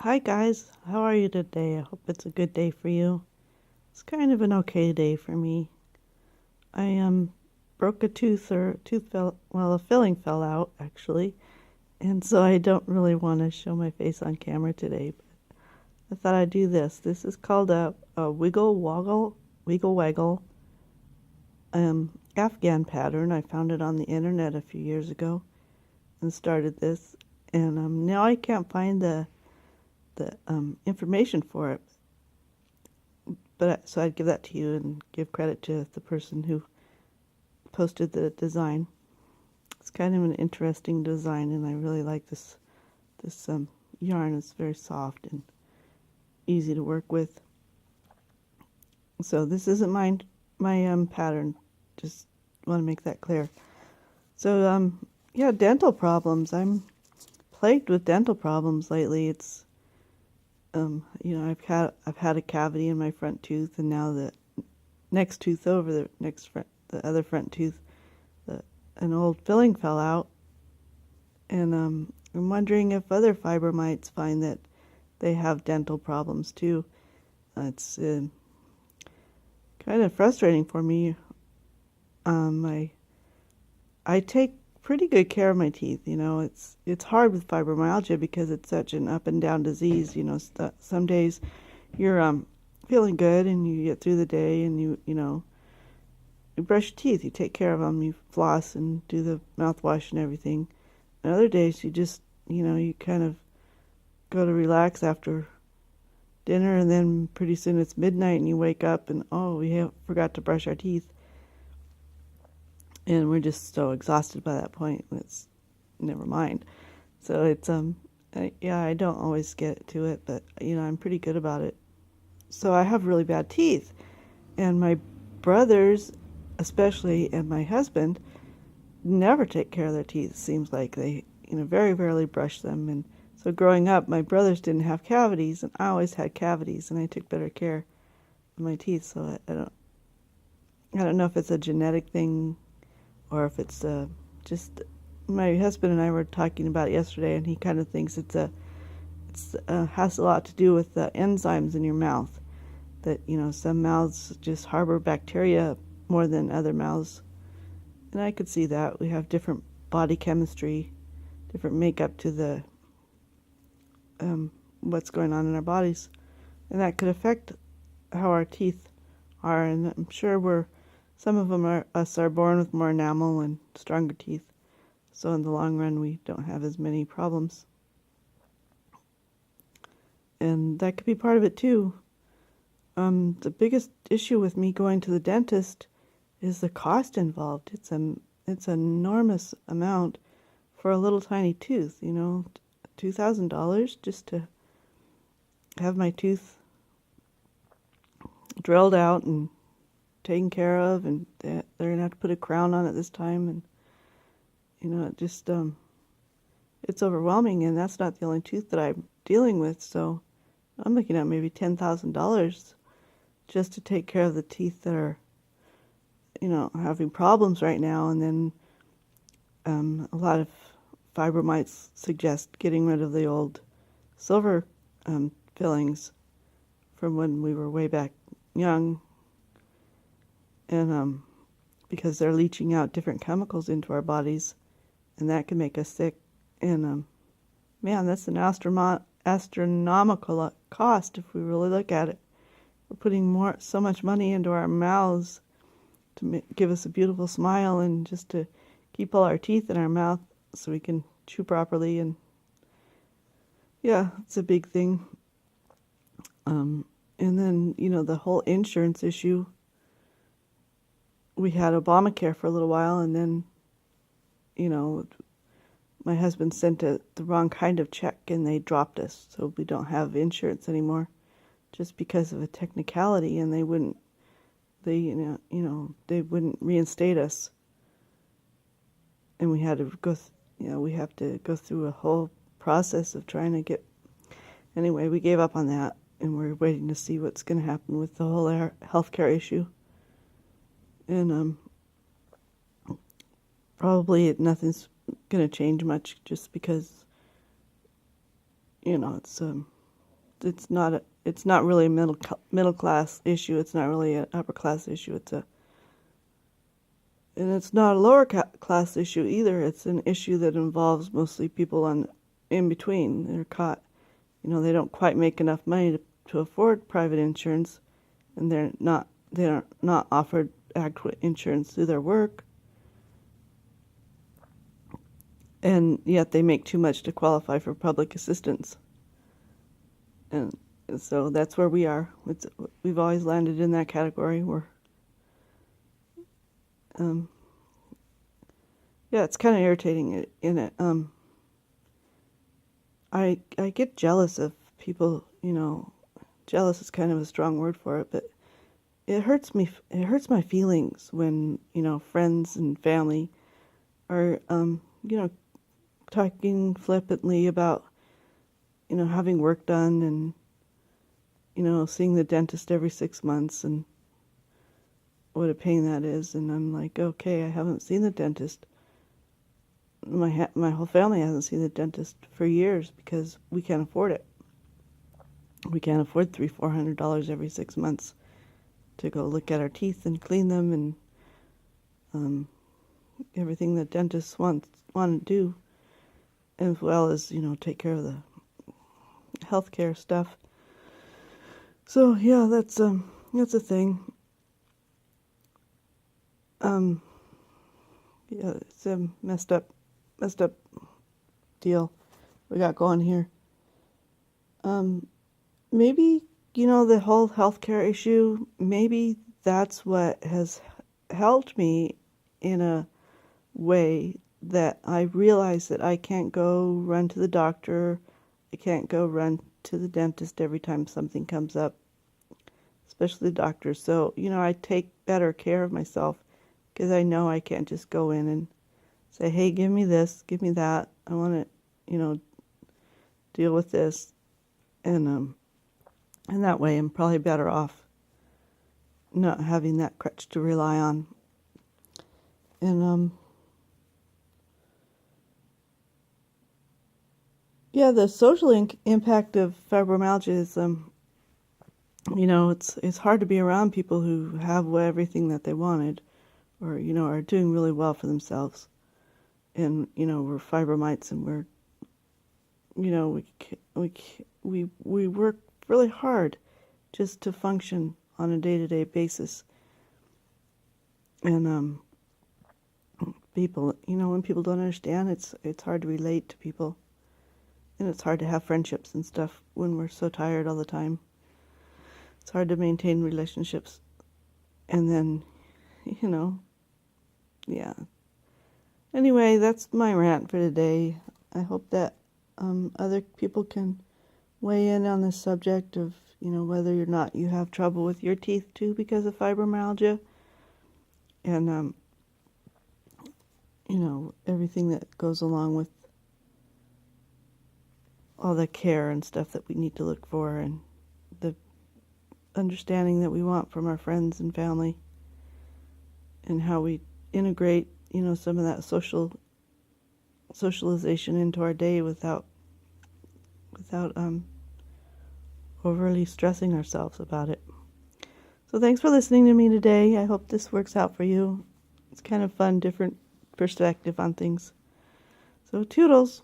Hi guys, how are you today? I hope it's a good day for you. It's kind of an okay day for me. I broke a tooth or a tooth fell well, a filling fell out actually, and so I don't really want to show my face on camera today. But I thought I'd do this. This is called a wiggle waggle Afghan pattern. I found it on the internet a few years ago and started this, and now I can't find the information for it. But so I'd give that to you and give credit to the person who posted the design. It's kind of an interesting design, and I really like this yarn. It's very soft and easy to work with. So this isn't my pattern. Just want to make that clear. So yeah, dental problems. I'm plagued with dental problems lately. It's I've had a cavity in my front tooth, and now the next tooth over the other front tooth, an old filling fell out, and I'm wondering if other fiber mites find that they have dental problems too. It's kind of frustrating for me. I take pretty good care of my teeth. It's hard with fibromyalgia because it's such an up and down disease. Some days you're feeling good and you get through the day and you brush your teeth, you take care of them, you floss and do the mouthwash and everything. And other days you just, you kind of go to relax after dinner, and then pretty soon it's midnight and you wake up and, oh, forgot to brush our teeth. And we're just so exhausted by that point. It's never mind. So it's, yeah, I don't always get to it, but, I'm pretty good about it. So I have really bad teeth. And my brothers, especially, and my husband, never take care of their teeth. It seems like they, very rarely brush them. And so growing up, my brothers didn't have cavities, and I always had cavities, and I took better care of my teeth. So I don't know if it's a genetic thing or if it's just. My husband and I were talking about it yesterday, and he kind of thinks it's has a lot to do with the enzymes in your mouth. That some mouths just harbor bacteria more than other mouths, and I could see that. We have different body chemistry, different makeup to the what's going on in our bodies, and that could affect how our teeth are. And I'm sure some of us are born with more enamel and stronger teeth, so in the long run we don't have as many problems, and that could be part of it too. The biggest issue with me going to the dentist is the cost involved. It's an enormous amount for a little tiny tooth, $2,000 just to have my tooth drilled out and taken care of, and they're going to have to put a crown on it this time, and, it just, it's overwhelming, and that's not the only tooth that I'm dealing with, so I'm looking at maybe $10,000 just to take care of the teeth that are, having problems right now. And then a lot of fibromites suggest getting rid of the old silver fillings from when we were way back young, and because they're leaching out different chemicals into our bodies, and that can make us sick. And man, that's an astronomical cost if we really look at it. We're putting so much money into our mouths to give us a beautiful smile and just to keep all our teeth in our mouth so we can chew properly. And yeah, it's a big thing. And then, the whole insurance issue. We had Obamacare for a little while, and then, my husband sent the wrong kind of check and they dropped us. So we don't have insurance anymore just because of a technicality, and they wouldn't reinstate us. And we had to we have to go through a whole process of trying to get. Anyway, we gave up on that, and we're waiting to see what's going to happen with the whole healthcare issue. And probably nothing's going to change much, just because it's it's not really a middle class issue. It's not really an upper class issue. And it's not a lower class issue either. It's an issue that involves mostly people in between. They're caught, they don't quite make enough money to afford private insurance, and they're not offered adequate insurance through their work, and yet they make too much to qualify for public assistance. And so that's where we are. We've always landed in that category. Yeah, it's kind of irritating in it. I get jealous of people. Jealous is kind of a strong word for it, but it hurts me. It hurts my feelings when friends and family are talking flippantly about having work done and seeing the dentist every 6 months and what a pain that is. And I'm like, okay, I haven't seen the dentist. My whole family hasn't seen the dentist for years because we can't afford it. We can't afford $300-400 every 6 months to go look at our teeth and clean them and everything that dentists want to do, as well as take care of the healthcare stuff. So yeah, that's a thing. Yeah, it's a messed up deal we got going here. Maybe the whole healthcare issue, maybe that's what has helped me in a way that I realize that I can't go run to the doctor. I can't go run to the dentist every time something comes up, especially the doctor. So, I take better care of myself because I know I can't just go in and say, hey, give me this, give me that. I want to, deal with this. And that way I'm probably better off not having that crutch to rely on. And, yeah, the social impact of fibromyalgia is, it's hard to be around people who have everything that they wanted or, are doing really well for themselves. And, we're fibromites and we're, we work really hard just to function on a day-to-day basis. And, people, when people don't understand, it's hard to relate to people. And it's hard to have friendships and stuff when we're so tired all the time. It's hard to maintain relationships. And then, yeah. Anyway, that's my rant for today. I hope that other people can weigh in on this subject of, whether or not you have trouble with your teeth too because of fibromyalgia. And, everything that goes along with all the care and stuff that we need to look for and the understanding that we want from our friends and family and how we integrate, some of that socialization into our day without overly stressing ourselves about it. So thanks for listening to me today. I hope this works out for you. It's kind of fun, different perspective on things. So toodles.